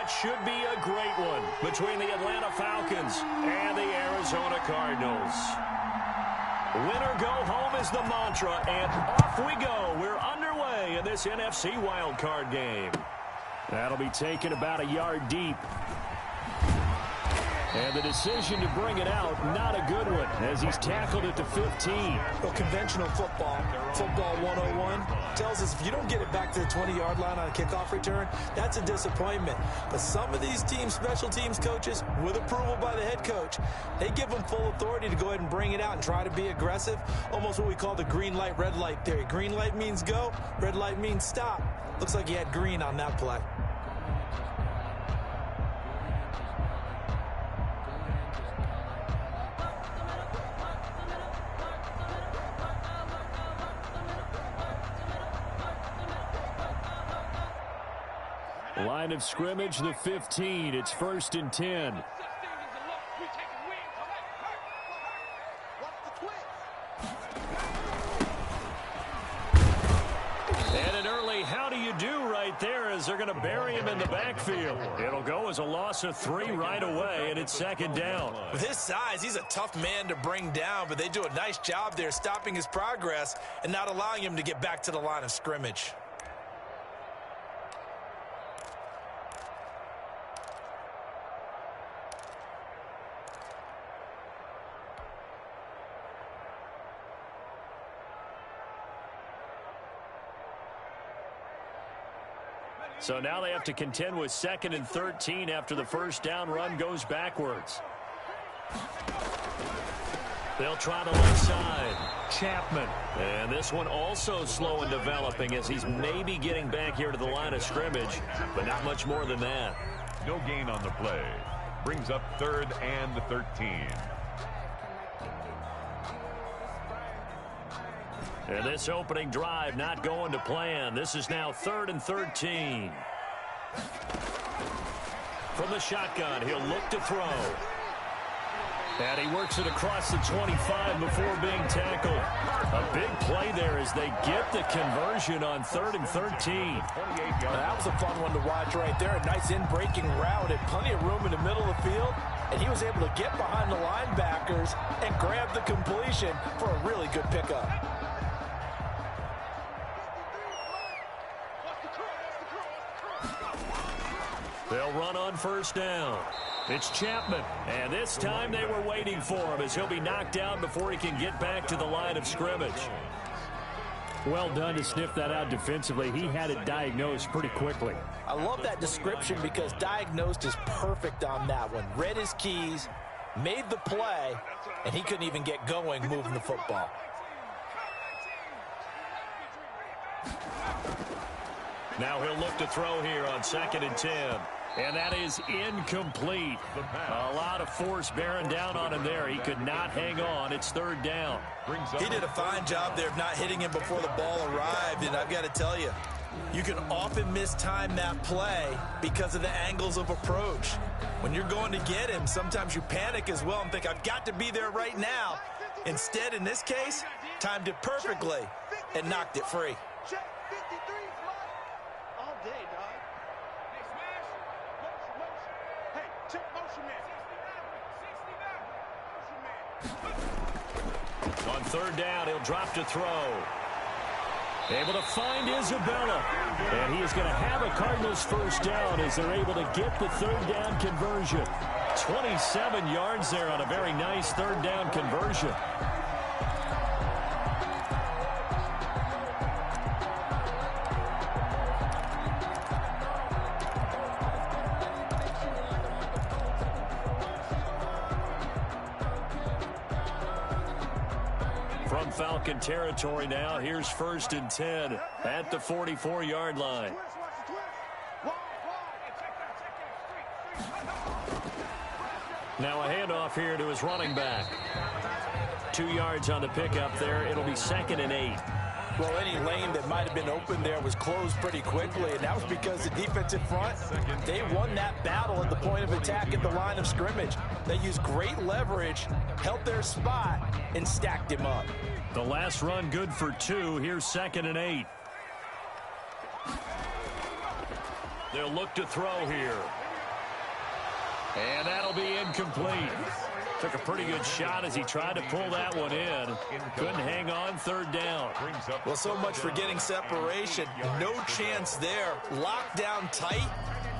It should be a great one between the Atlanta Falcons and the Arizona Cardinals. Win or go home is the mantra, and off we go. We're underway in this NFC wildcard game. That'll be taken about a yard deep. And the decision to bring it out, not a good one, as he's tackled it to 15. Well, conventional football 101, tells us if you don't get it back to the 20-yard line on a kickoff return, that's a disappointment. But some of these teams, special teams coaches, with approval by the head coach, they give them full authority to go ahead and bring it out and try to be aggressive, almost what we call the green light, red light theory. Green light means go, red light means stop. Looks like he had green on that play. Line of scrimmage, the 15. It's 1st and 10. And an early how do you do right there as they're going to bury him in the backfield. It'll go as a loss of 3 right away, and it's 2nd down. With his size, he's a tough man to bring down, but they do a nice job there stopping his progress and not allowing him to get back to the line of scrimmage. So now they have to contend with 2nd and 13 after the first down run goes backwards. They'll try the left side. Chapman. And this one also slow in developing as he's maybe getting back here to the line of scrimmage, but not much more than that. No gain on the play. Brings up 3rd and 13. And this opening drive not going to plan. This is now 3rd and 13. From the shotgun, he'll look to throw. And he works it across the 25 before being tackled. A big play there as they get the conversion on 3rd and 13. That was a fun one to watch right there. A nice in-breaking route and plenty of room in the middle of the field. And he was able to get behind the linebackers and grab the completion for a really good pickup. They'll run on 1st down. It's Chapman, and this time they were waiting for him as he'll be knocked down before he can get back to the line of scrimmage. Well done to sniff that out defensively. He had it diagnosed pretty quickly. I love that description because diagnosed is perfect on that one. Read his keys, made the play, and he couldn't even get going moving the football. Now he'll look to throw here on 2nd and 10. And that is incomplete. A lot of force bearing down on him there. He could not hang on. It's 3rd down. He did a fine job there of not hitting him before the ball arrived. And I've got to tell you, you can often mistime that play because of the angles of approach. When you're going to get him, sometimes you panic as well and think, I've got to be there right now. Instead, in this case, timed it perfectly and knocked it free. On 3rd down, he'll drop to throw. Able to find Isabella. And he is going to have a Cardinals 1st down as they're able to get the 3rd down conversion. 27 yards there on a very nice 3rd down conversion. From Falcon territory now, here's 1st and 10 at the 44-yard line. Now a handoff here to his running back. 2 yards on the pickup there. It'll be 2nd and 8. Well, any lane that might have been open there was closed pretty quickly, and that was because the defensive front, they won that battle at the point of attack at the line of scrimmage. They used great leverage, held their spot, and stacked him up. The last run good for 2. Here's 2nd and 8. They'll look to throw here. And that'll be incomplete. Took a pretty good shot as he tried to pull that one in. Couldn't hang on, third down. Well, so much for getting separation. No chance there. Locked down tight,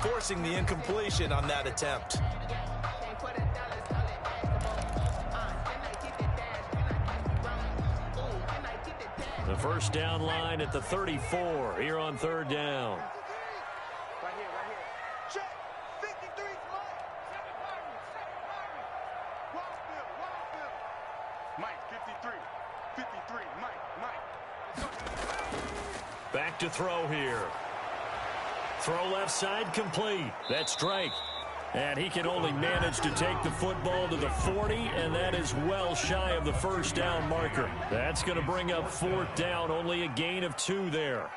forcing the incompletion on that attempt. The first down line at the 34 here on third down. Right here. Check. 53. Mike, 53. Mike. Back to throw here. Throw left side complete. That's Drake. And he can only manage to take the football to the 40, and that is well shy of the first down marker. That's going to bring up fourth down, only a gain of 2 there.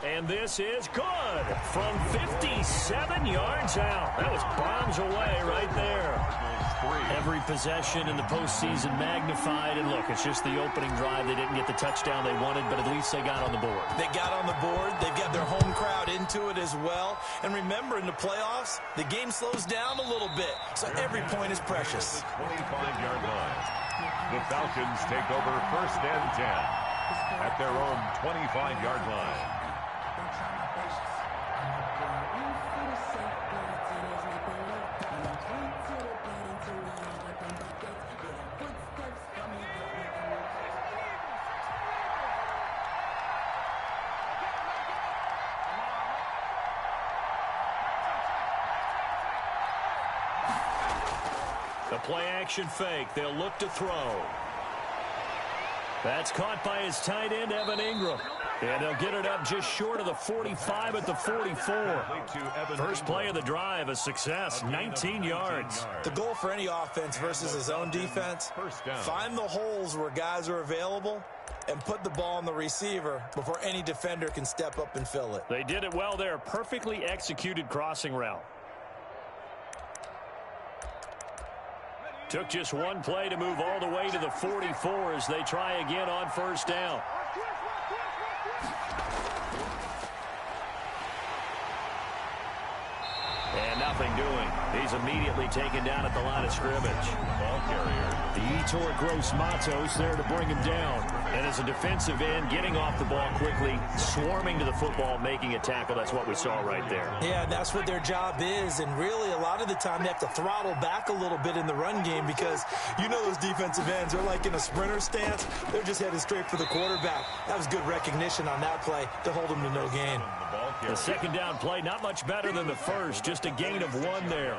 And this is good from 57 yards out. That was bombs away right there. Every possession in the postseason magnified. And look, it's just the opening drive. They didn't get the touchdown they wanted, but at least they got on the board. They got on the board. They've got their home crowd into it as well. And remember, in the playoffs, the game slows down a little bit. So every point is precious. 25-yard line. The Falcons take over first and 10 at their own 25-yard line. The play-action fake. They'll look to throw. That's caught by his tight end, Evan Ingram. And they'll get it up just short of the 45 at the 44. First play of the drive, a success, 19 yards. The goal for any offense versus his own defense, find the holes where guys are available and put the ball on the receiver before any defender can step up and fill it. They did it well there. Perfectly executed crossing route. Took just one play to move all the way to the 44 as they try again on first down. And nothing doing. He's immediately taken down at the line of scrimmage. Ball carrier. The Yetur Gross-Matos there to bring him down. And as a defensive end, getting off the ball quickly, swarming to the football, making a tackle. That's what we saw right there. Yeah, and that's what their job is. And really, a lot of the time, they have to throttle back a little bit in the run game because you know those defensive ends are like in a sprinter stance. They're just headed straight for the quarterback. That was good recognition on that play to hold them to no gain. The second down play, not much better than the first. Just a gain of 1 there.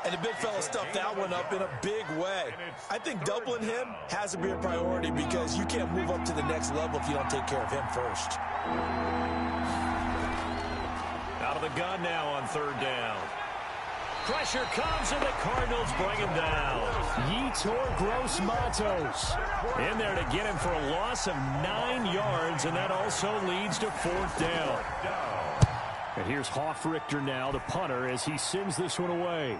And the big fella stuffed that one up in a big way. I think doubling him has to be a priority because you can't move up to the next level if you don't take care of him first. Out of the gun now on third down. Pressure comes and the Cardinals bring him down. Yetur Gross-Matos in there to get him for a loss of 9 yards, and that also leads to fourth down. And here's Hofrichter now, the punter, as he sends this one away.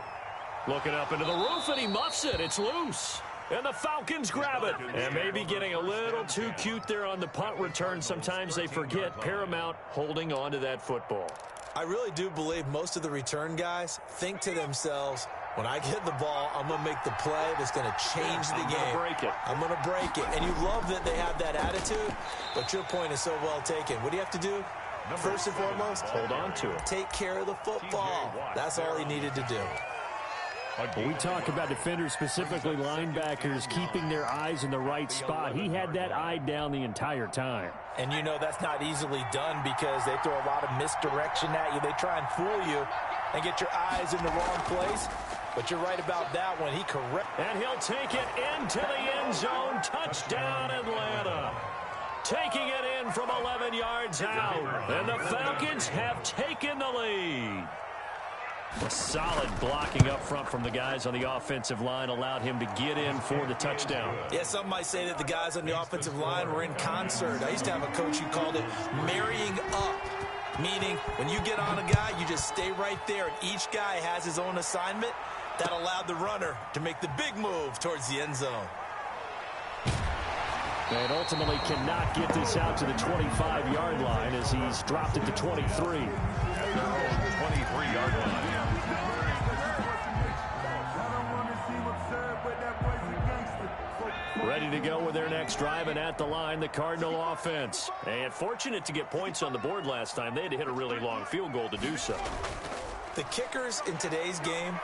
Looking up into the roof, and he muffs it. It's loose. And the Falcons grab it. And maybe getting a little too cute there on the punt return. Sometimes they forget Paramount holding on to that football. I really do believe most of the return guys think to themselves, when I get the ball, I'm going to make the play that's going to change the game. I'm going to break it. And you love that they have that attitude, but your point is so well taken. What do you have to do? First and foremost, hold on to it. Take care of the football. That's all he needed to do. When we talk about defenders, specifically linebackers, keeping their eyes in the right spot, he had that eye down the entire time. And you know that's not easily done because they throw a lot of misdirection at you. They try and fool you and get your eyes in the wrong place. But you're right about that one. He correct. And he'll take it into the end zone. Touchdown, Atlanta. Taking it in from 11 yards out. And the Falcons have taken the lead. A solid blocking up front from the guys on the offensive line allowed him to get in for the touchdown. Yeah, some might say that the guys on the offensive line were in concert. I used to have a coach who called it marrying up, meaning when you get on a guy, you just stay right there, and each guy has his own assignment, That allowed the runner to make the big move towards the end zone. And ultimately cannot get this out to the 25-yard line as he's dropped it to 23. At their own 23-yard line. Ready to go with their next drive, and at the line, the Cardinal offense. And fortunate to get points on the board last time. They had to hit a really long field goal to do so. The kickers in today's game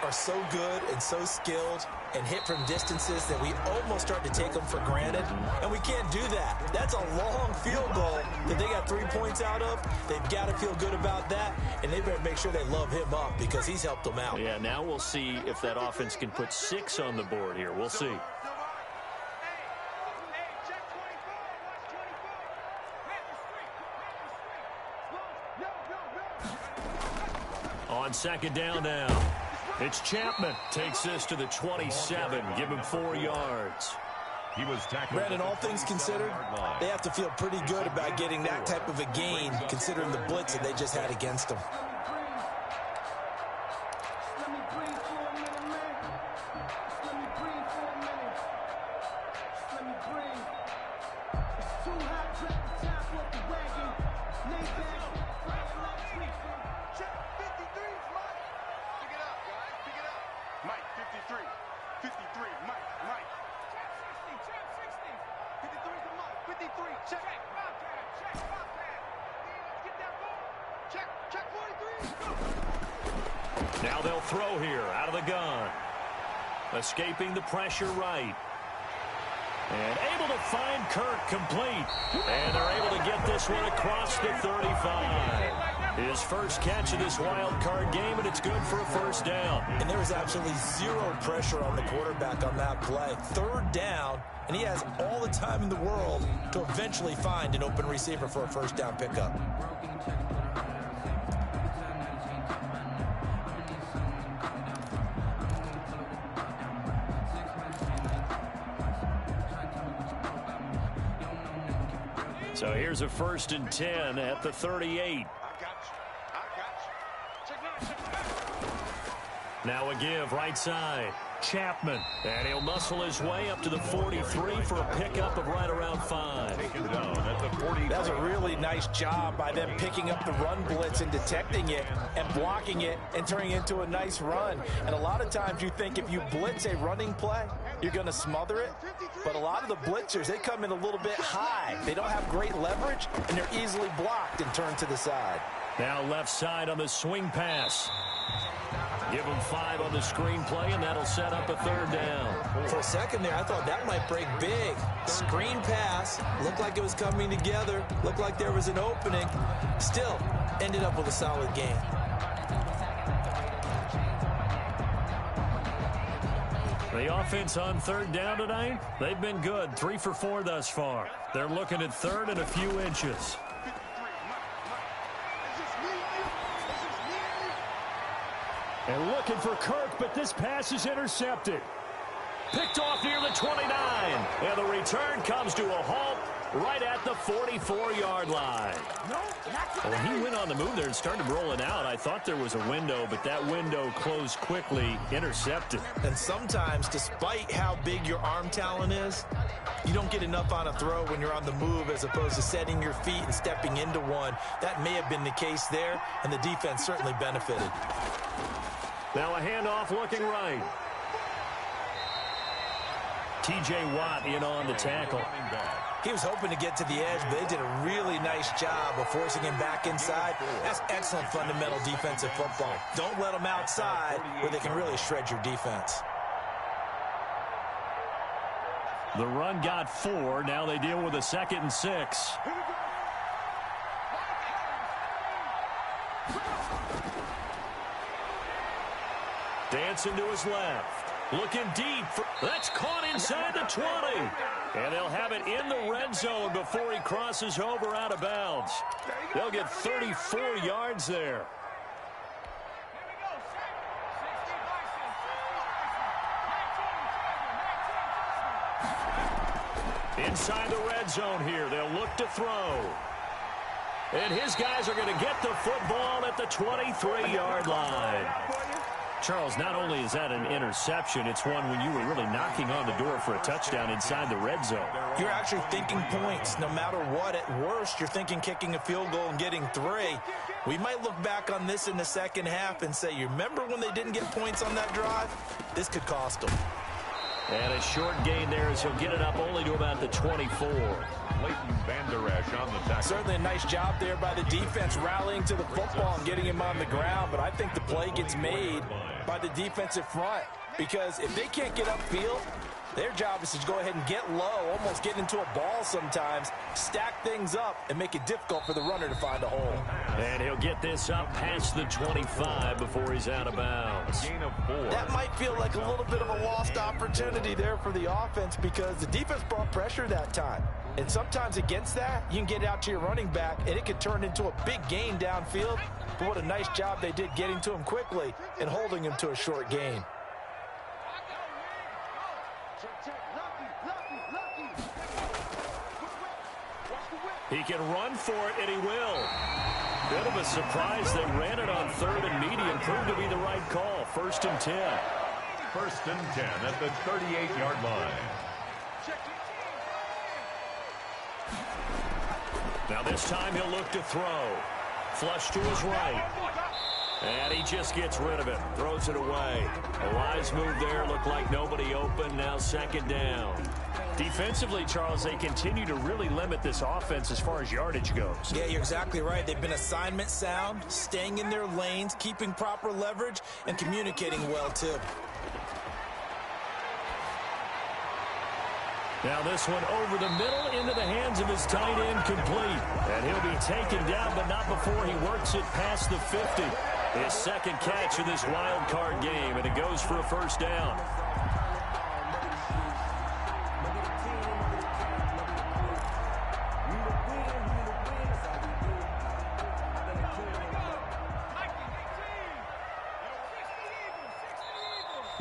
are so good and so skilled and hit from distances that we almost start to take them for granted, and we can't do that. That's a long field goal that they got 3 points out of. They've got to feel good about that, and they better make sure they love him up because he's helped them out. Yeah, now we'll see if that offense can put 6 on the board here. We'll see. On second down now, it's Chapman. Takes this to the 27. Give him 4 yards. He was tackled. Brandon, all things considered, they have to feel pretty good about getting that type of a gain considering the blitz that they just had against them. Now they'll throw here out of the gun. Escaping the pressure right. And able to find Kirk complete. And they're able to get this one across the 35. His first catch of this wild card game, and it's good for a first down. And there was absolutely zero pressure on the quarterback on that play. Third down, and he has all the time in the world to eventually find an open receiver for a first down pickup. So here's a 1st and 10 at the 38. Now a give right side. Chapman. And he'll muscle his way up to the 43 for a pickup of right around 5. Taken down at the 40. That was a really nice job by them picking up the run blitz and detecting it and blocking it and turning it into a nice run. And a lot of times you think if you blitz a running play, you're going to smother it. But a lot of the blitzers, they come in a little bit high. They don't have great leverage, and they're easily blocked and turned to the side. Now left side on the swing pass. Give him 5 on the screen play, and that'll set up a 3rd down. For a second there, I thought that might break big. Screen pass. Looked like it was coming together. Looked like there was an opening. Still, ended up with a solid gain. The offense on 3rd down tonight, they've been good. 3 for 4 thus far. They're looking at 3rd and a few inches. And looking for Kirk, but this pass is intercepted. Picked off near the 29. And the return comes to a halt right at the 44-yard line. Well, he went on the move there and started rolling out. I thought there was a window, but that window closed quickly, intercepted. And sometimes, despite how big your arm talent is, you don't get enough on a throw when you're on the move as opposed to setting your feet and stepping into one. That may have been the case there, and the defense certainly benefited. Now a handoff looking right. T.J. Watt in on the tackle. He was hoping to get to the edge, but they did a really nice job of forcing him back inside. That's excellent fundamental defensive football. Don't let them outside where they can really shred your defense. The run got 4. Now they deal with a 2nd and 6. Dancing to his left. Looking deep. That's caught inside the 20. And they'll have it in the red zone before he crosses over out of bounds. They'll get 34 yards there. Inside the red zone here. They'll look to throw. And his guys are going to get the football at the 23-yard line. Charles, not only is that an interception, it's one when you were really knocking on the door for a touchdown inside the red zone. You're actually thinking points. No matter what, at worst, you're thinking kicking a field goal and getting 3. We might look back on this in the second half and say, you remember when they didn't get points on that drive? This could cost them. And a short gain there as he'll get it up only to about the 24. Leighton Vander Esch on the tackle. Certainly a nice job there by the defense rallying to the football and getting him on the ground, but I think the play gets made by the defensive front because if they can't get upfield, their job is to go ahead and get low, almost get into a ball sometimes, stack things up, and make it difficult for the runner to find a hole. And he'll get this up past the 25 before he's out of bounds. Gain of 4. That might feel like a little bit of a lost opportunity there for the offense because the defense brought pressure that time. And sometimes against that, you can get out to your running back, and it could turn into a big gain downfield. But what a nice job they did getting to him quickly and holding him to a short gain. He can run for it, and he will. Bit of a surprise. They ran it on 3rd and medium. Proved to be the right call. 1st and 10. 1st and 10 at the 38-yard line. Now this time he'll look to throw. Flush to his right. And he just gets rid of it. Throws it away. A wise move there. Looked like nobody open. Now 2nd down. Defensively, Charles, they continue to really limit this offense as far as yardage goes. Yeah, you're exactly right. They've been assignment sound, staying in their lanes, keeping proper leverage, and communicating well, too. Now this one over the middle into the hands of his tight end, complete. And he'll be taken down, but not before he works it past the 50. His 2nd catch of this wild card game, and it goes for a 1st down.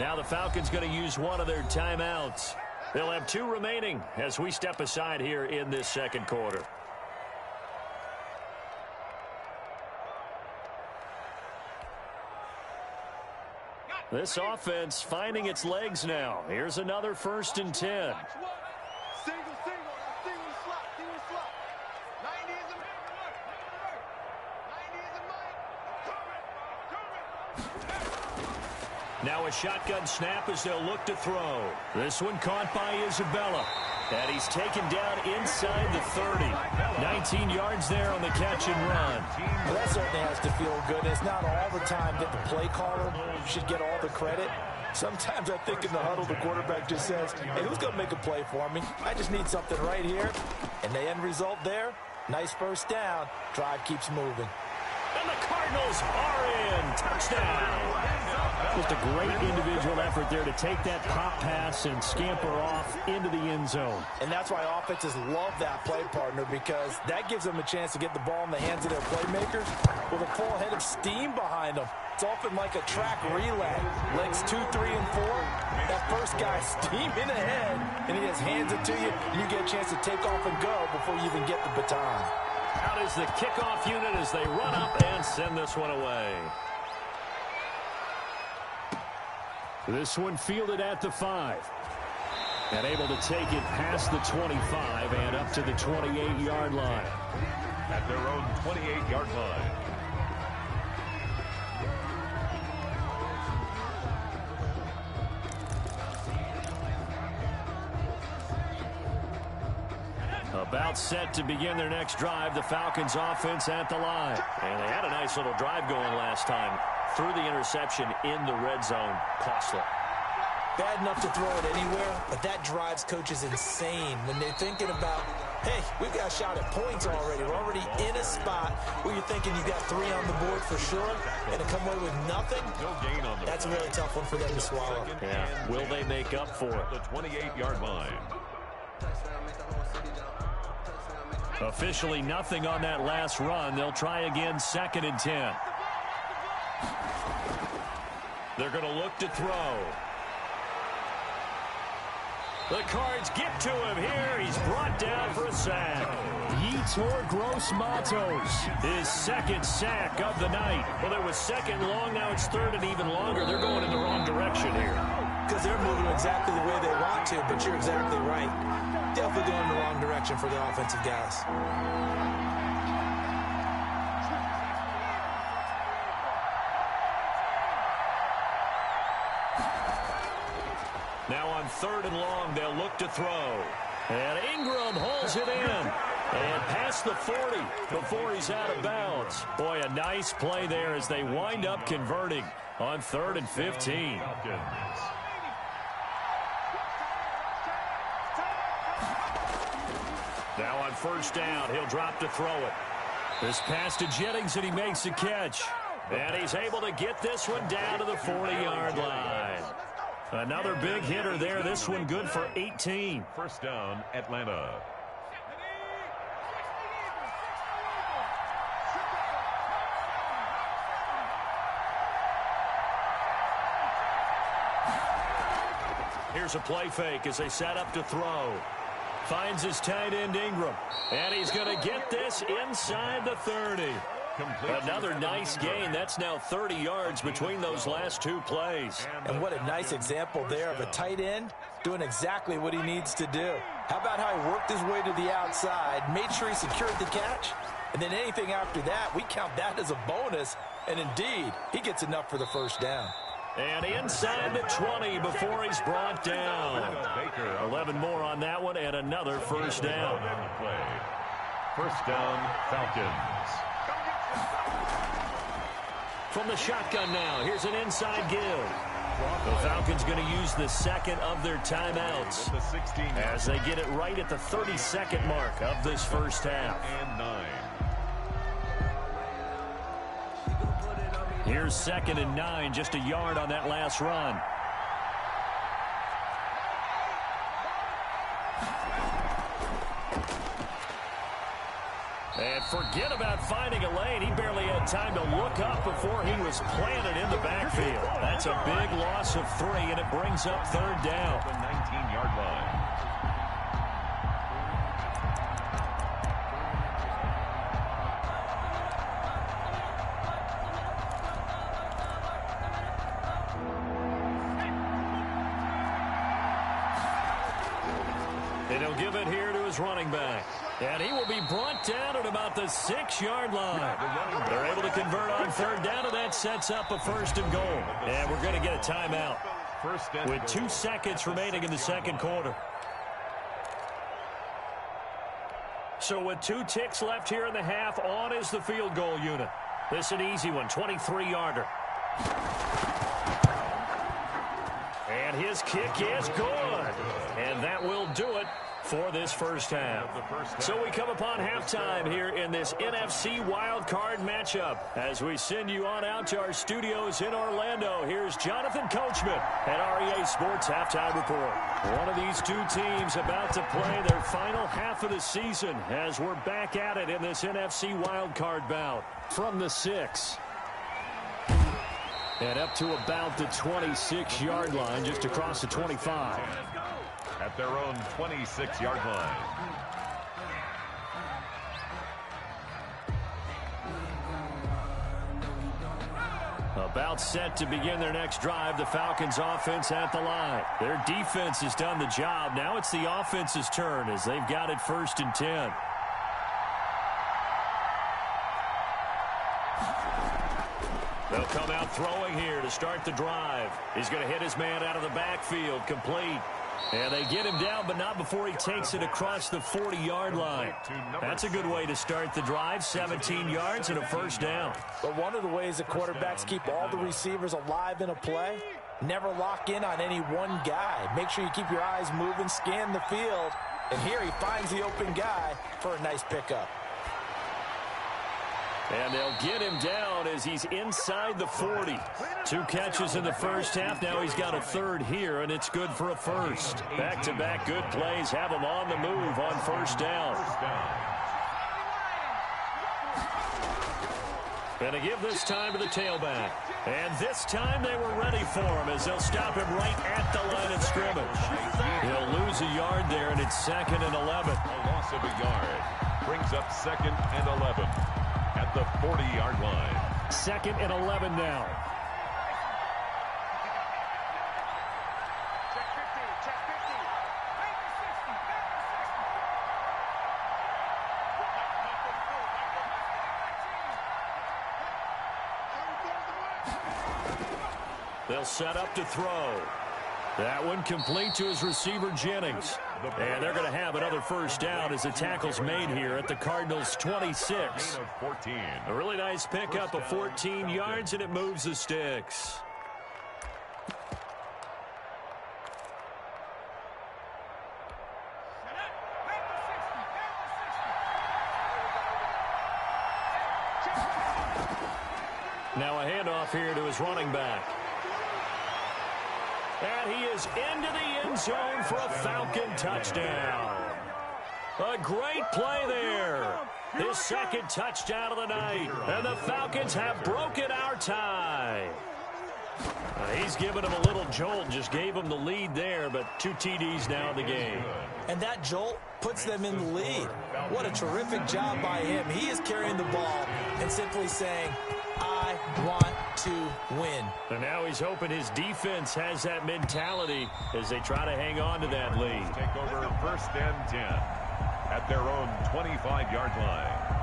Now the Falcons going to use one of their timeouts. They'll have 2 remaining as we step aside here in this 2nd quarter. This offense finding its legs now. Here's another 1st and 10. Now a shotgun snap as they'll look to throw. This one caught by Isabella. And he's taken down inside the 30. 19 yards there on the catch and run. Well, that certainly has to feel good. It's not all the time that the play caller should get all the credit. Sometimes I think in the huddle, the quarterback just says, hey, who's going to make a play for me? I just need something right here. And the end result there, nice 1st down. Drive keeps moving. And the Cardinals are in. Touchdown. Just a great individual effort there to take that pop pass and scamper off into the end zone. And that's why offenses love that play partner, because that gives them a chance to get the ball in the hands of their playmakers with a full head of steam behind them. It's often like a track relay. Legs 2, 3, and 4. That first guy steaming ahead, and he just hands it to you, and you get a chance to take off and go before you even get the baton. Out is the kickoff unit as they run up and send this one away. This one fielded at the 5. And able to take it past the 25 and up to the 28-yard line. At their own 28-yard line. About set to begin their next drive, the Falcons offense at the line. And they had a nice little drive going last time. Threw the interception in the red zone. Costly. Bad enough to throw it anywhere, but that drives coaches insane when they're thinking about, hey, we've got a shot at points already. We're already in a spot where you're thinking you've got 3 on the board for sure, and to come away with nothing, that's a really tough one for them to swallow. Yeah. Will they make up for it? The 28-yard line. Officially nothing on that last run. They'll try again 2nd and 10. They're going to look to throw. The Cards get to him here. He's brought down for a sack. Yetur Gross-Matos, his second sack of the night. Well, it was second long. Now it's third and even longer. They're going in the wrong direction here. Because they're moving exactly the way they want to, but you're exactly right. Definitely going in the wrong direction for the offensive guys. Now on third and long, they'll look to throw. And Ingram holds it in. And past the 40 before he's out of bounds. Boy, a nice play there as they wind up converting on 3rd and 15. Now on first down, he'll drop to throw it. This pass to Jennings, and he makes a catch. And he's able to get this one down to the 40-yard line. Another big hitter there. This one good for 18. First down, Atlanta. Here's a play fake as they set up to throw. Finds his tight end Ingram. And he's going to get this inside the 30. Another nice gain. That's now 30 yards between those last two plays. And what a nice example there of a tight end doing exactly what he needs to do. How about how he worked his way to the outside, made sure he secured the catch, and then anything after that, we count that as a bonus. And indeed, he gets enough for the first down. And inside the 20 before he's brought down. 11 more on that one and another first down. First down, Falcons. From the shotgun now, here's an inside give. The Falcons going to use the second of their timeouts as they get it right at the 30-second mark of this first half. Here's 2nd and 9, just a yard on that last run. And forget about finding a lane. He barely had time to look up before he was planted in the backfield. That's a big loss of 3, and it brings up 3rd down. The 19-yard line. And he'll give it here to his running back. And he will be brought down at about the 6-yard line. They're able to convert on 3rd down, and that sets up a 1st and goal. And we're going to get a timeout with 2 seconds remaining in the second quarter. So with 2 ticks left here in the half, on is the field goal unit. This is an easy one, 23-yarder. And his kick is good. And that will do it for this first half. So we come upon halftime here in this NFC wildcard matchup. As we send you on out to our studios in Orlando, here's Jonathan Coachman at REA Sports Halftime Report. One of these two teams about to play their final half of the season as we're back at it in this NFC wildcard bout. From the 6. And up to about the 26-yard line, just across the 25. At their own 26-yard line. About set to begin their next drive, the Falcons offense at the line. Their defense has done the job. Now it's the offense's turn as they've got it 1st and 10. They'll come out throwing here to start the drive. He's going to hit his man out of the backfield, complete. And they get him down, but not before he takes it across the 40-yard line. That's a good way to start the drive, 17 yards and a 1st down. But one of the ways that quarterbacks keep all the receivers alive in a play, never lock in on any one guy. Make sure you keep your eyes moving, scan the field. And here he finds the open guy for a nice pickup. And they'll get him down as he's inside the 40. 2 catches in the first half. Now he's got a 3rd here, and it's good for a 1st. Back-to-back good plays have him on the move on 1st down. And to give this time to the tailback. And this time they were ready for him as they'll stop him right at the line of scrimmage. He'll lose a yard there, and it's 2nd and 11. A loss of a yard brings up 2nd and 11 at the 40-yard line. 2nd and 11 now. They'll set up to throw. That one complete to his receiver, Jennings. And they're going to have another first down as the tackle's made here at the Cardinals' 26. A really nice pickup of 14 yards, and it moves the sticks. Now a handoff here to his running back. And he is into the end zone for a Falcon touchdown. A great play there. His 2nd touchdown of the night. And the Falcons have broken our tie. He's given him a little jolt, just gave him the lead there, but 2 TDs now in the game. And that jolt puts them in the lead. What a terrific job by him. He is carrying the ball and simply saying, I want to win. And now he's hoping his defense has that mentality as they try to hang on to that lead. Take over 1st and 10 at their own 25-yard line.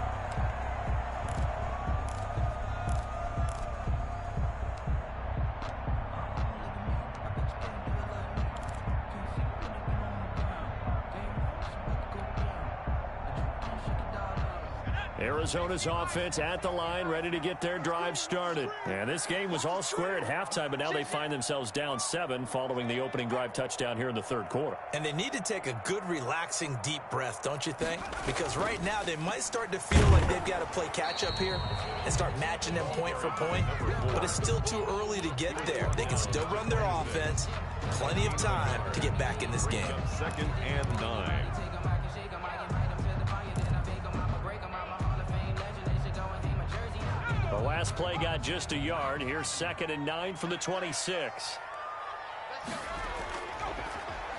Arizona's offense at the line, ready to get their drive started. And this game was all square at halftime, but now they find themselves down 7 following the opening drive touchdown here in the 3rd quarter. And they need to take a good, relaxing, deep breath, don't you think? Because right now they might start to feel like they've got to play catch-up here and start matching them point for point. But it's still too early to get there. They can still run their offense. Plenty of time to get back in this game. 2nd and 9. The last play got just a yard. Here's 2nd and 9 from the 26.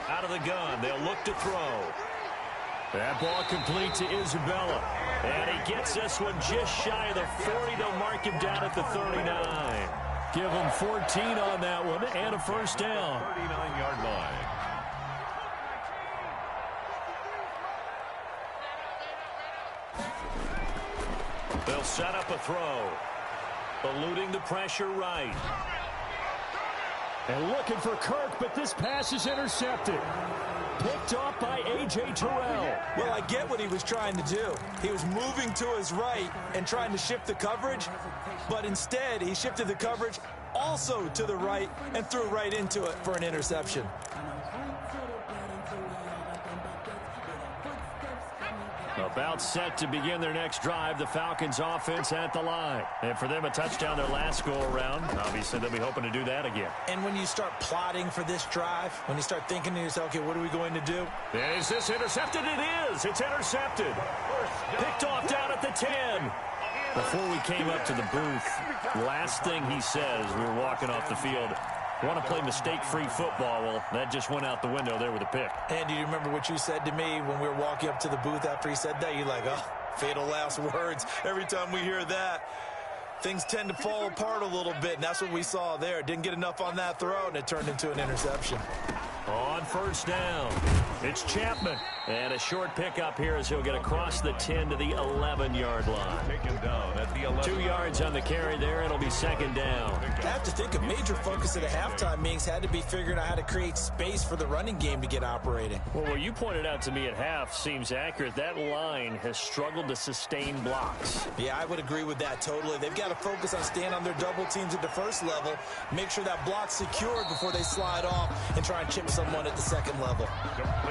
Out of the gun. They'll look to throw. That ball complete to Isabella. And he gets this one just shy of the 40. They'll mark him down at the 39. Give him 14 on that one and a first down. 39-yard line. They'll set up a throw. Eluding the pressure right. And looking for Kirk, but this pass is intercepted. Picked off by A.J. Terrell. Well, I get what he was trying to do. He was moving to his right and trying to shift the coverage, but instead he shifted the coverage also to the right and threw right into it for an interception. About set to begin their next drive, the Falcons offense at the line. And for them, a touchdown their last go-around. Obviously, they'll be hoping to do that again. And when you start plotting for this drive, when you start thinking to yourself, okay, what are we going to do? Is this intercepted? It is. It's intercepted. Picked off down at the 10. Before we came up to the booth, last thing he says, we were walking off the field, want to play mistake-free football. Well, that just went out the window there with a pick. And do you remember what you said to me when we were walking up to the booth after he said that? You're like, oh, fatal last words. Every time we hear that, things tend to fall apart a little bit, and that's what we saw there. Didn't get enough on that throw, and it turned into an interception. On first down, it's Chapman. And a short pickup here as he'll get across the 10 to the 11-yard line. Taken down at the 11. 2 yards on the carry there. It'll be second down. I have to think a major focus of the halftime meetings had to be figuring out how to create space for the running game to get operating. Well, what you pointed out to me at half seems accurate. That line has struggled to sustain blocks. Yeah, I would agree with that totally. They've got to focus on staying on their double teams at the first level, make sure that block's secured before they slide off and try and chip someone at the second level.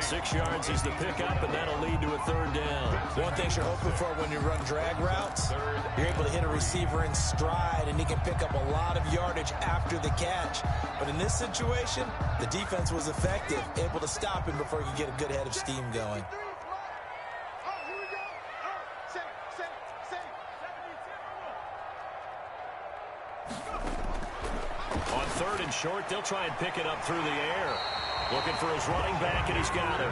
6 yards is the pickup, and that'll lead to a third down. One thing you're hoping for when you run drag routes, you're able to hit a receiver in stride, and he can pick up a lot of yardage after the catch. But in this situation, the defense was effective, able to stop him before he could get a good head of steam going. On third and short, they'll try and pick it up through the air. Looking for his running back, and he's got it.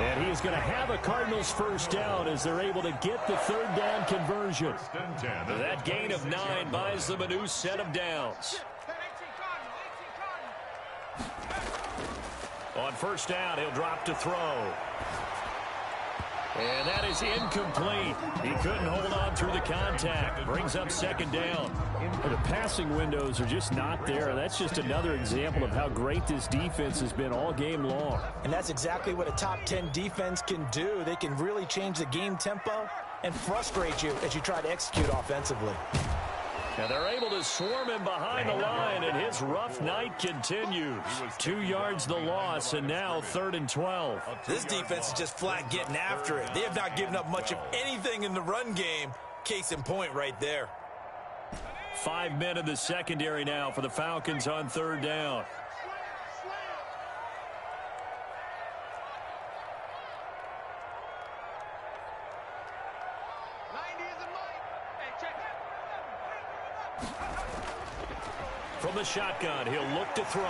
And he is going to have a Cardinals first down as they're able to get the third down conversion. That gain of 9 buys them a new set of downs. On first down, he'll drop to throw. And that is incomplete. He couldn't hold on through the contact. Brings up second down. Well, the passing windows are just not there. That's just another example of how great this defense has been all game long. And that's exactly what a top 10 defense can do. They can really change the game tempo and frustrate you as you try to execute offensively. And they're able to swarm him behind the line, and his rough night continues. 2 yards the loss, and now 3rd and 12. This defense is just flat getting after it. They have not given up much of anything in the run game. Case in point right there. 5 men in the secondary now for the Falcons on third down. From the shotgun, he'll look to throw.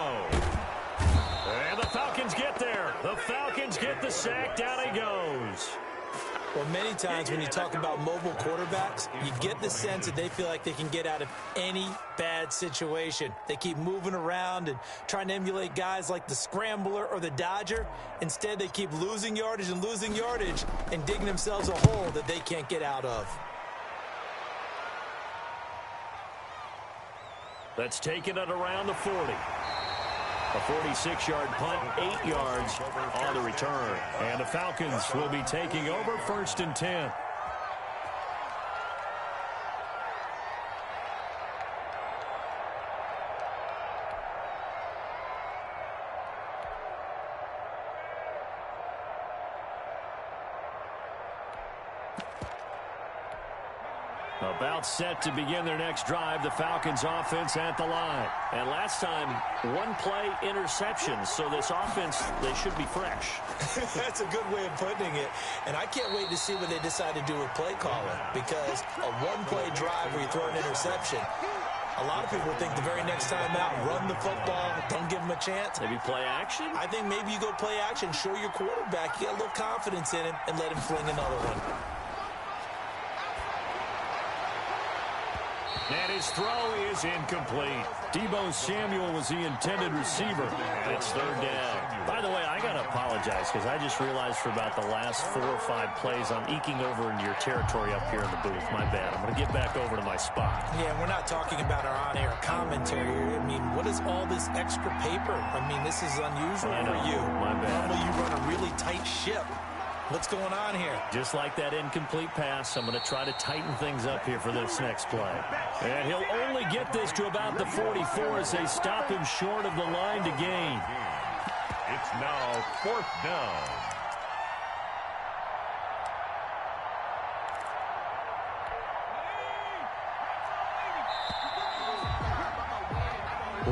And the Falcons get there. The Falcons get the sack. Down he goes. Well, many times when you talk about mobile quarterbacks, you get the sense that they feel like they can get out of any bad situation. They keep moving around and trying to emulate guys like the Scrambler or the Dodger. Instead, they keep losing yardage and digging themselves a hole that they can't get out of. Let's take it at around the 40. A 46-yard punt, 8 yards on the return. And the Falcons will be taking over 1st and 10. About set to begin their next drive. The Falcons offense at the line. And last time, 1 play interception. So this offense, they should be fresh. That's a good way of putting it. And I can't wait to see what they decide to do with play calling. Because a 1-play drive where you throw an interception, a lot of people think the very next time out, run the football, don't give them a chance. Maybe play action? I think maybe you go play action, show your quarterback, you got a little confidence in him, and let him fling another one. And his throw is incomplete. Deebo Samuel was the intended receiver. And it's 3rd down. By the way, I got to apologize because I just realized for about the last 4 or 5 plays I'm eking over into your territory up here in the booth. My bad. I'm going to get back over to my spot. Yeah, we're not talking about our on-air commentary. I mean, what is all this extra paper? I mean, this is unusual for you. My bad. Normally you run a really tight ship. What's going on here? Just like that incomplete pass, I'm going to try to tighten things up here for this next play. And he'll only get this to about the 44 as they stop him short of the line to gain. It's now 4th down.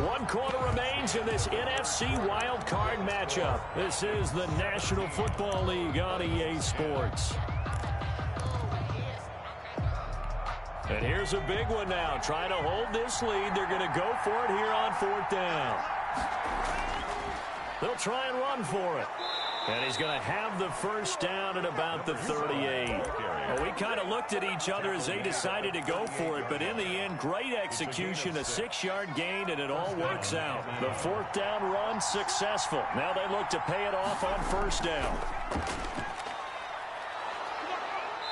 One quarter remains in this NFC wildcard matchup. This is the National Football League on EA Sports. And here's a big one now. Trying to hold this lead. They're going to go for it here on 4th down. They'll try and run for it. And he's going to have the first down at about the 38. Well, we kind of looked at each other as they decided to go for it, but in the end, great execution, a 6-yard gain, and it all works out. The 4th down run successful. Now they look to pay it off on 1st down.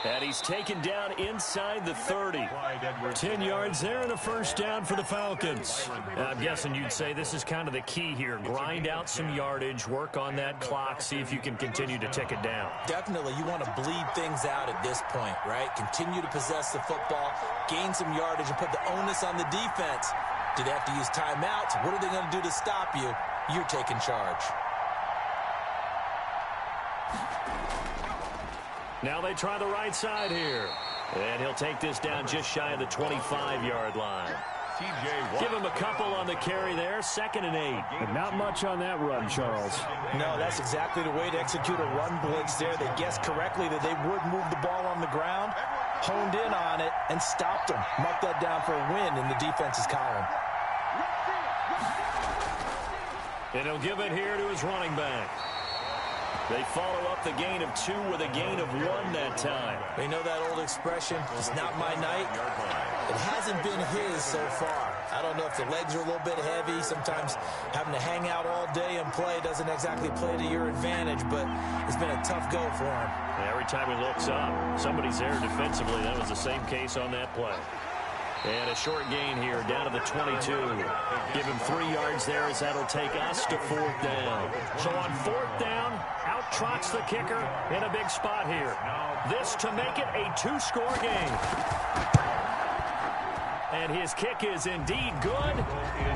And he's taken down inside the 30. 10 yards there and a first down for the Falcons. I'm guessing you'd say this is kind of the key here. Grind out some yardage, work on that clock, see if you can continue to tick it down. Definitely. You want to bleed things out at this point, right? Continue to possess the football, gain some yardage, and put the onus on the defense. Do they have to use timeouts? What are they going to do to stop you? You're taking charge. Now they try the right side here. And he'll take this down just shy of the 25-yard line. Give him a couple on the carry there. 2nd and 8. But not much on that run, Charles. No, that's exactly the way to execute a run blitz there. They guessed correctly that they would move the ball on the ground, honed in on it, and stopped them. Marked that down for a win in the defense's column. And he'll give it here to his running back. They follow up the gain of 2 with a gain of 1 that time. You know that old expression, it's not my night? It hasn't been his so far. I don't know if the legs are a little bit heavy. Sometimes having to hang out all day and play doesn't exactly play to your advantage, but it's been a tough go for him. Every time he looks up, somebody's there defensively. That was the same case on that play. And a short gain here, down to the 22. Give him 3 yards there as that'll take us to 4th down. So on 4th down, out trots the kicker in a big spot here. This to make it a 2-score game. And his kick is indeed good.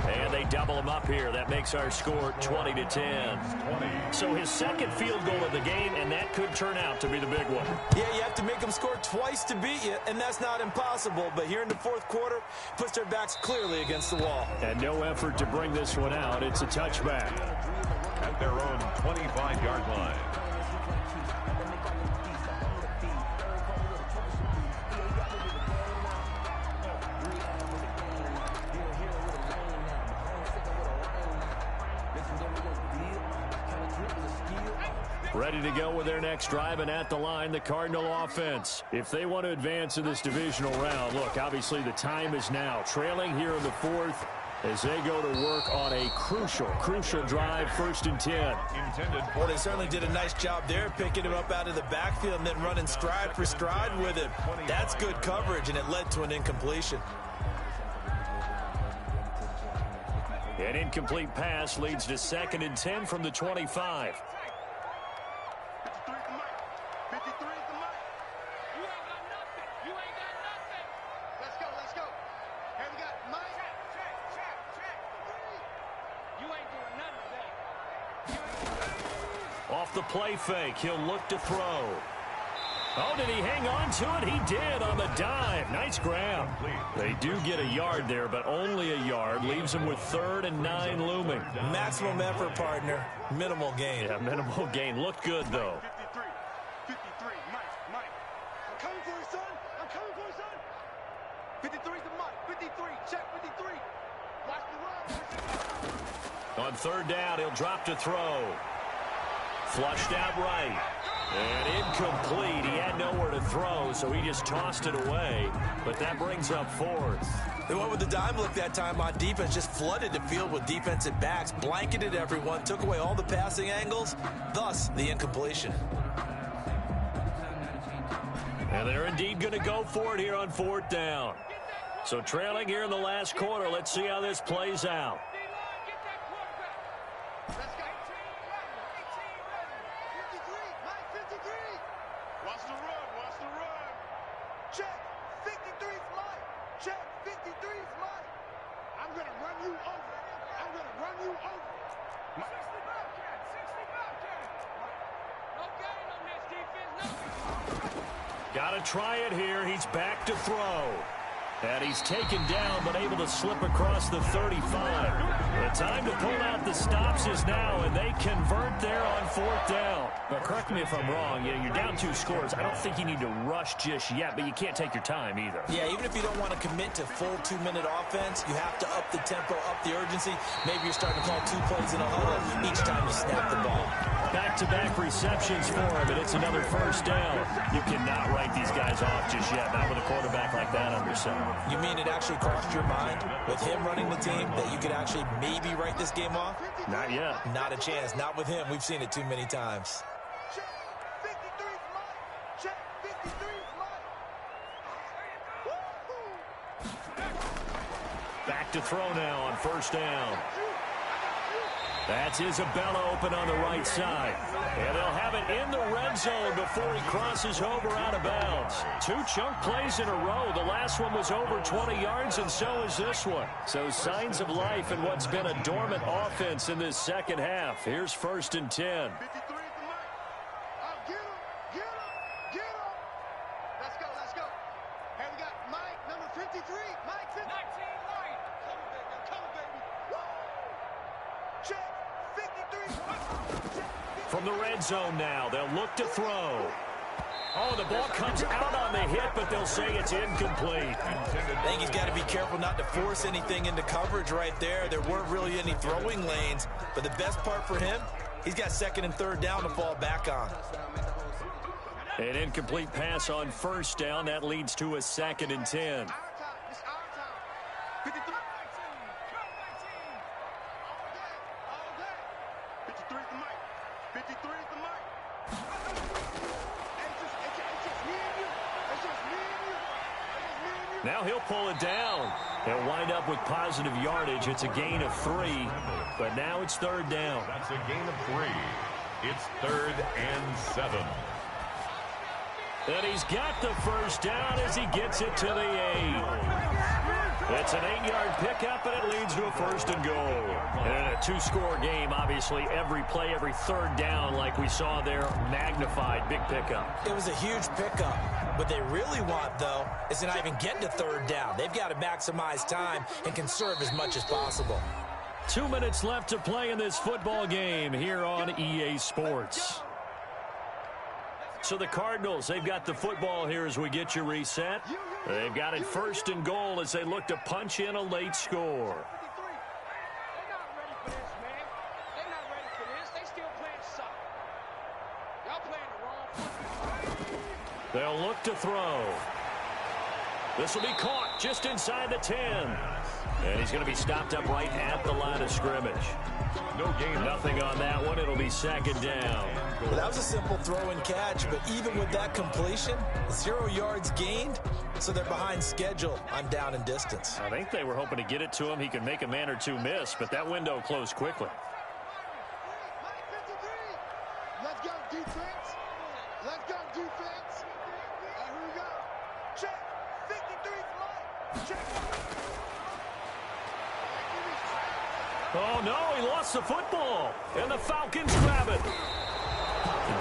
And they double him up here. That makes our score 20-10. So his second field goal of the game, and that could turn out to be the big one. Yeah, you have to make them score twice to beat you, and that's not impossible. But here in the 4th quarter, puts their backs clearly against the wall. And no effort to bring this one out. It's a touchback. At their own 25-yard line. Ready to go with their next drive, and at the line, the Cardinal offense. If they want to advance in this divisional round, look, obviously the time is now. Trailing here in the 4th as they go to work on a crucial drive, 1st and 10. Well, they certainly did a nice job there, picking him up out of the backfield and then running stride for stride with him. That's good coverage, and it led to an incompletion. An incomplete pass leads to 2nd and 10 from the 25. 53 is the mic. You ain't got nothing. You ain't got nothing. Let's go, let's go. Hey, we got Mike. Check. You ain't doing nothing today. Off the play fake, he'll look to throw. Oh, did he hang on to it? He did on the dive. Nice grab. They do get a yard there, but only a yard. Leaves them with 3rd and 9 looming. Maximum effort, partner. Minimal gain. Yeah, minimal gain. Looked good, though. 53, Mike. I'm coming for you, son. I'm coming for you, son. 53 is the mic. 53, check 53. Watch the run. On 3rd down, he'll drop to throw. Flushed out right. And incomplete. He had nowhere to throw, so he just tossed it away. But that brings up 4th. They went with the dime look that time on defense, just flooded the field with defensive backs, blanketed everyone, took away all the passing angles, thus the incompletion. And they're indeed going to go for it here on 4th down. So trailing here in the last quarter, let's see how this plays out. Watch the run. Check, 53's Mike. Check, 53's Mike. I'm going to run you over. Mike. 60 Bobcat. No gain on this defense, no. Got to try it here. He's back to throw. And he's taken down, but able to slip across the 35. The time to pull out the stops is now, and they convert there on 4th down. But correct me if I'm wrong. You're down 2 scores. I don't think you need to rush just yet, but you can't take your time either. Yeah, even if you don't want to commit to full 2-minute offense, you have to up the tempo, up the urgency. Maybe you're starting to call 2 plays in a huddle each time you snap the ball. Back-to-back receptions for him, and it's another 1st down. You cannot write these guys off just yet, not with a quarterback like that under center. You mean it actually crossed your mind with him running the team that you could actually maybe write this game off? Not yet. Not a chance. Not with him. We've seen it too many times. Check, 53's Mike. Check, 53's Mike. Back to throw now on 1st down. That's Isabella open on the right side. And they'll have it in the red zone before he crosses over out of bounds. 2 chunk plays in a row. The last one was over 20 yards, and so is this one. So signs of life in what's been a dormant offense in this second half. Here's 1st and 10. 53's the mic. Oh, get him. Let's go. Hey, we got Mike, number 53. Mike, 19, Mike. Come on, baby. Woo! Check, 53. From the red zone now, they'll look to throw. Oh, the ball comes out on the hit, but they'll say it's incomplete. I think he's got to be careful not to force anything into coverage right there. There weren't really any throwing lanes, but the best part for him, he's got second and third down to fall back on. An incomplete pass on first down. That leads to a 2nd and 10. Now he'll pull it down. He'll wind up with positive yardage. It's a gain of 3, but now it's 3rd down. That's a gain of 3. It's 3rd and 7. And he's got the first down as he gets it to the 8. It's an 8-yard pickup, and it leads to a 1st and goal. And in a 2-score game, obviously, every play, every 3rd down, like we saw there, magnified. Big pickup. It was a huge pickup. What they really want, though, is to not even get to 3rd down. They've got to maximize time and conserve as much as possible. 2 minutes left to play in this football game here on EA Sports. So the Cardinals, they've got the football here as we get you reset. They've got it 1st and goal as they look to punch in a late score. They'll look to throw. This will be caught just inside the 10. And he's going to be stopped up right at the line of scrimmage. No gain. Nothing on that one. It'll be 2nd down. Well, that was a simple throw and catch, but even with that completion, 0 yards gained, so they're behind schedule on down and distance. I think they were hoping to get it to him. He could make a man or two miss, but that window closed quickly. Let's go, defense. Let's go, defense. All right, here we go. Check. 53 flight. Check. Oh, no, he lost the football, and the Falcons grab it.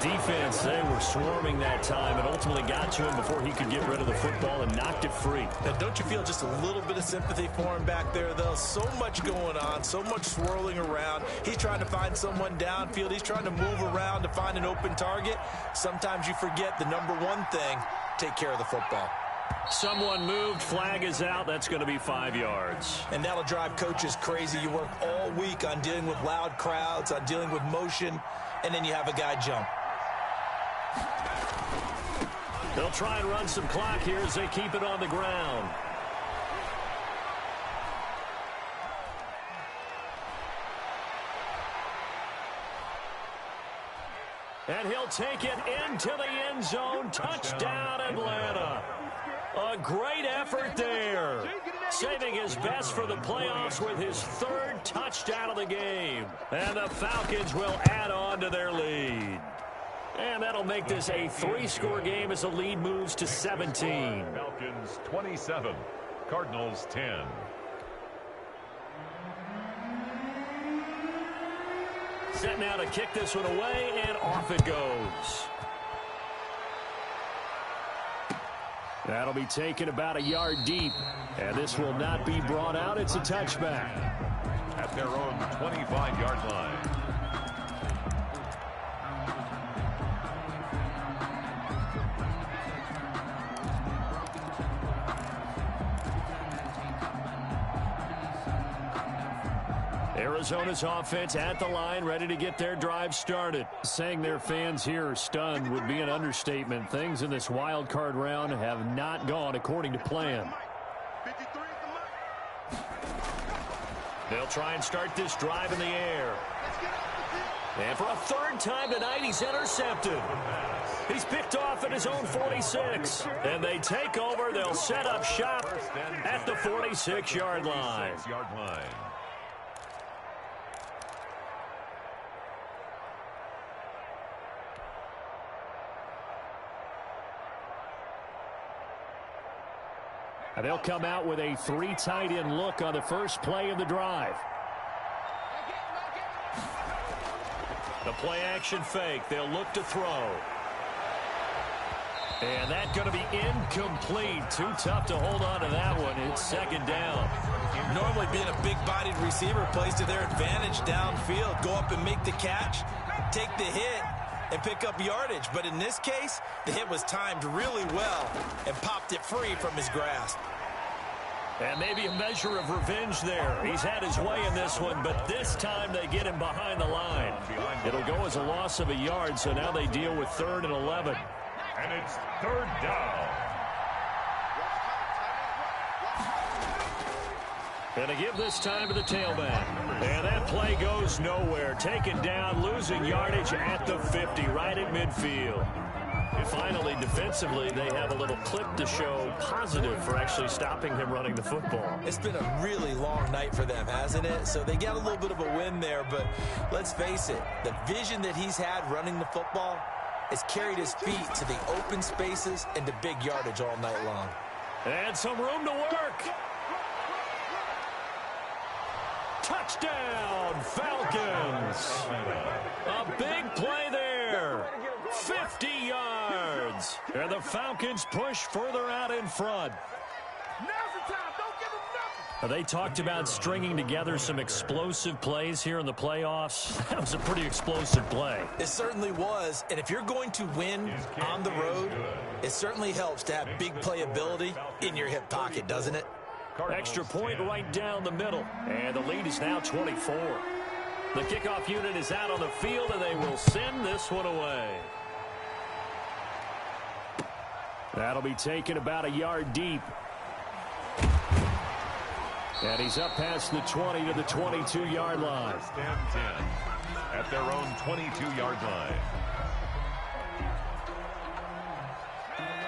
The defense, they were swarming that time and ultimately got to him before he could get rid of the football and knocked it free. Now, don't you feel just a little bit of sympathy for him back there, though? So much going on, so much swirling around. He's trying to find someone downfield. He's trying to move around to find an open target. Sometimes you forget the number one thing, take care of the football. Someone moved, flag is out. That's going to be 5 yards. And that'll drive coaches crazy. You work all week on dealing with loud crowds, on dealing with motion, and then you have a guy jump. They'll try and run some clock here as they keep it on the ground. And he'll take it into the end zone. Touchdown, Atlanta. A great effort there. Saving his best for the playoffs with his 3rd touchdown of the game. And the Falcons will add on to their lead. And that'll make this a 3-score game as the lead moves to 17. Falcons 27, Cardinals 10. Set now to kick this one away, and off it goes. That'll be taken about a yard deep, and this will not be brought out. It's a touchback. At their own 25-yard line. Arizona's offense at the line, ready to get their drive started. Saying their fans here are stunned would be an understatement. Things in this wild card round have not gone according to plan. They'll try and start this drive in the air. And for a 3rd time tonight, he's intercepted. He's picked off at his own 46. And they take over. They'll set up shop at the 46-yard line. And they'll come out with a 3 tight end look on the first play of the drive. The play action fake. They'll look to throw. And that's going to be incomplete. Too tough to hold on to that one. It's 2nd down. Normally being a big-bodied receiver plays to their advantage downfield. Go up and make the catch, take the hit, and pick up yardage. But in this case, the hit was timed really well and popped it free from his grasp. And maybe a measure of revenge there. He's had his way in this one, but this time they get him behind the line. It'll go as a loss of a yard, so now they deal with 3rd and 11. And it's 3rd down. And to give this time to the tailback. And that play goes nowhere. Taken down, losing yardage at the 50, right at midfield. And finally, defensively, they have a little clip to show positive for actually stopping him running the football. It's been a really long night for them, hasn't it? So they got a little bit of a win there, but let's face it, the vision that he's had running the football has carried his feet to the open spaces and to big yardage all night long. And some room to work. Touchdown, Falcons. A big play there. 50 yards. And the Falcons push further out in front. Now's the time. Don't give them nothing. They talked about stringing together some explosive plays here in the playoffs. That was a pretty explosive play. It certainly was, and if you're going to win on the road, it certainly helps to have big playability in your hip pocket, doesn't it? Extra point right down the middle, and the lead is now 24. The kickoff unit is out on the field, and they will send this one away. That'll be taken about a yard deep. And he's up past the 20 to the 22-yard line. 1st and 10 at their own 22-yard line.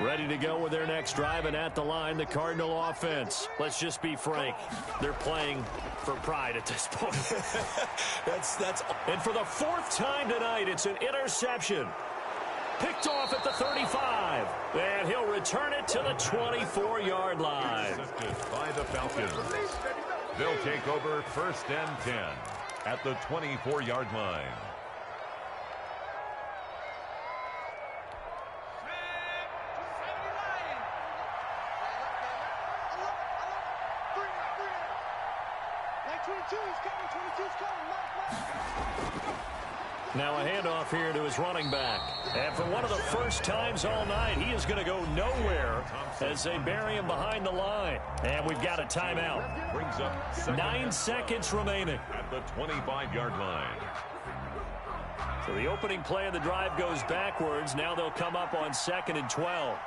Ready to go with their next drive, and at the line, the Cardinal offense. Let's just be frank. They're playing for pride at this point. And for the 4th time tonight, it's an interception. Picked off at the 35. And he'll return it to the 24-yard line. Intercepted by the Falcons. They'll take over 1st and 10 at the 24-yard line. Now a handoff here to his running back. And for one of the first times all night, he is going to go nowhere as they bury him behind the line. And we've got a timeout. Brings up 9 seconds remaining. at the 25-yard line. So the opening play of the drive goes backwards. Now they'll come up on 2nd and 12.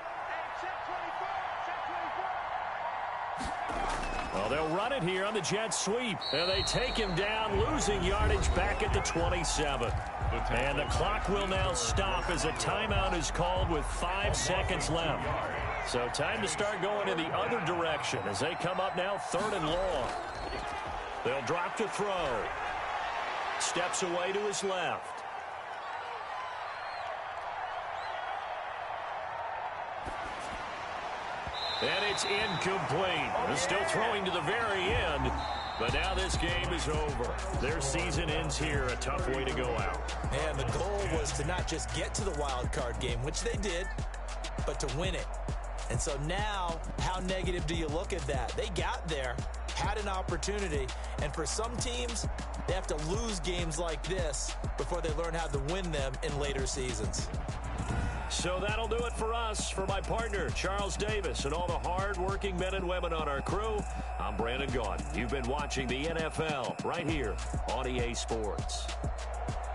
Well, they'll run it here on the jet sweep. And they take him down, losing yardage back at the 27. And the clock will now stop as a timeout is called with 5 seconds left. So time to start going in the other direction as they come up now 3rd and long. They'll drop to throw. Steps away to his left. And it's incomplete. They're still throwing to the very end. But now this game is over. Their season ends here. A tough way to go out. And the goal was to not just get to the wild card game, which they did, but to win it. And so now, how negative do you look at that? They got there, had an opportunity, and for some teams, they have to lose games like this before they learn how to win them in later seasons. So that'll do it for us. For my partner, Charles Davis, and all the hard-working men and women on our crew, I'm Brandon Gaudin. You've been watching the NFL right here on EA Sports.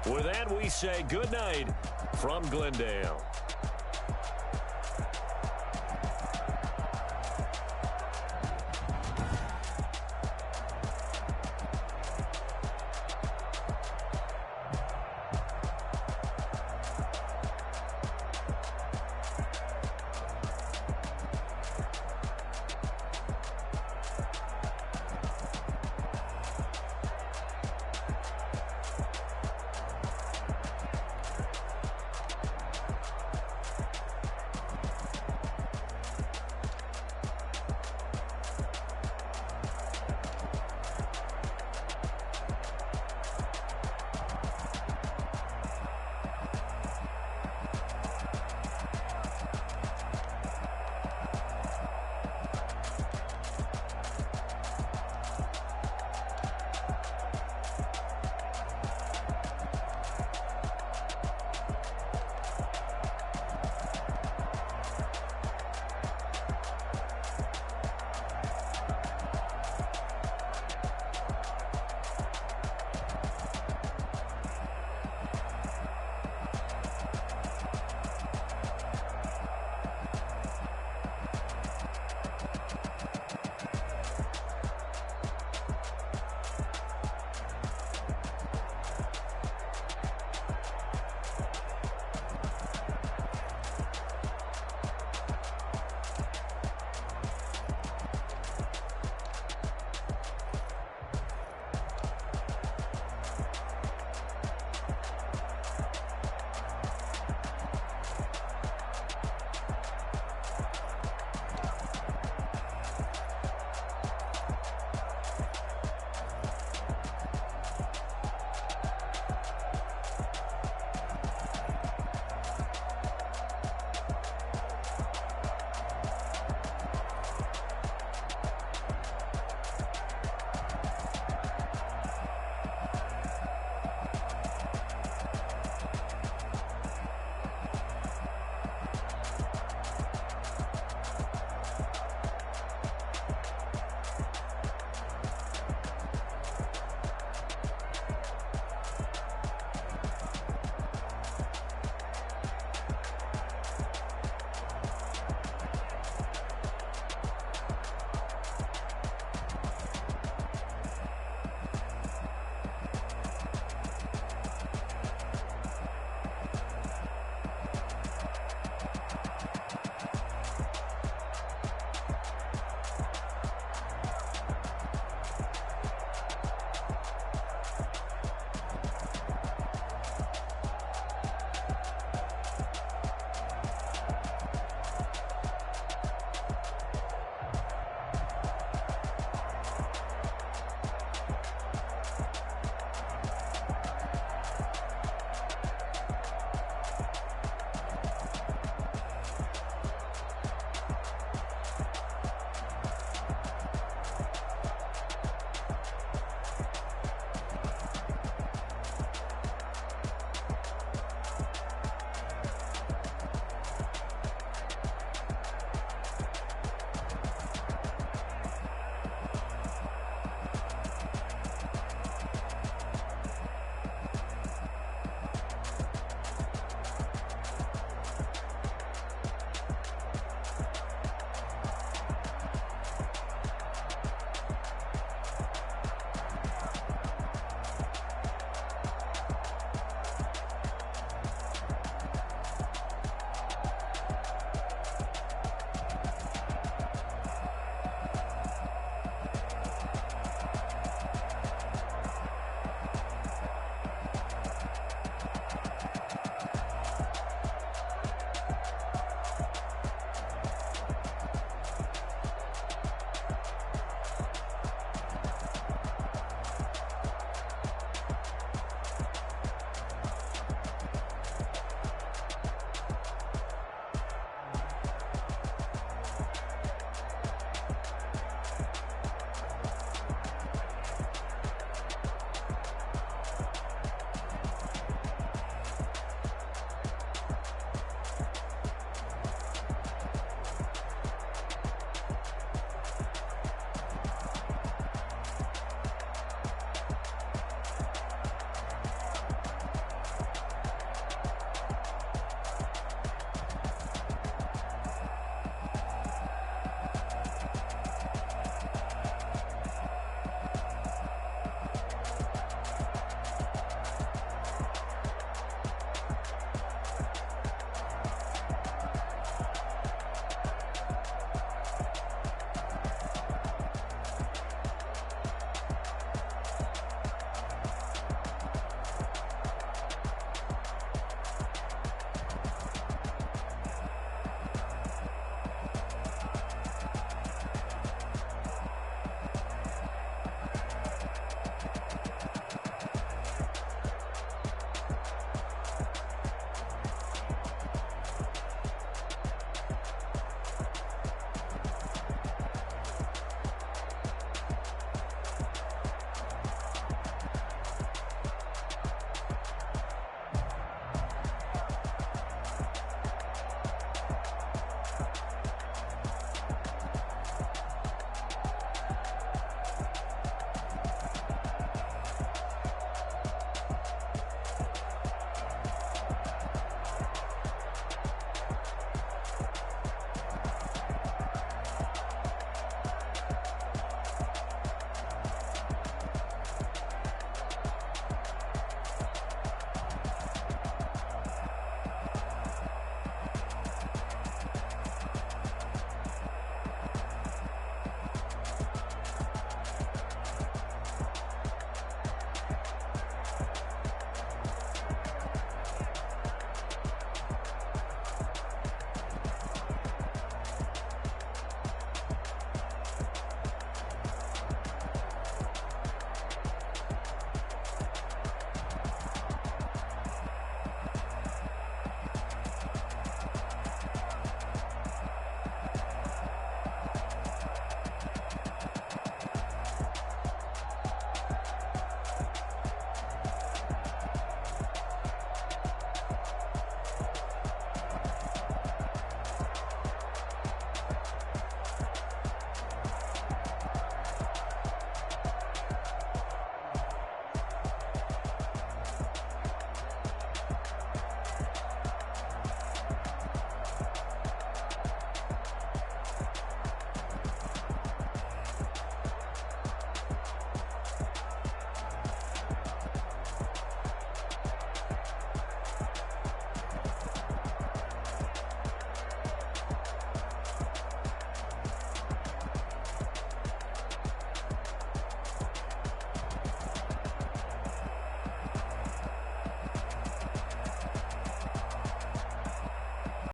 With that, we say good night from Glendale.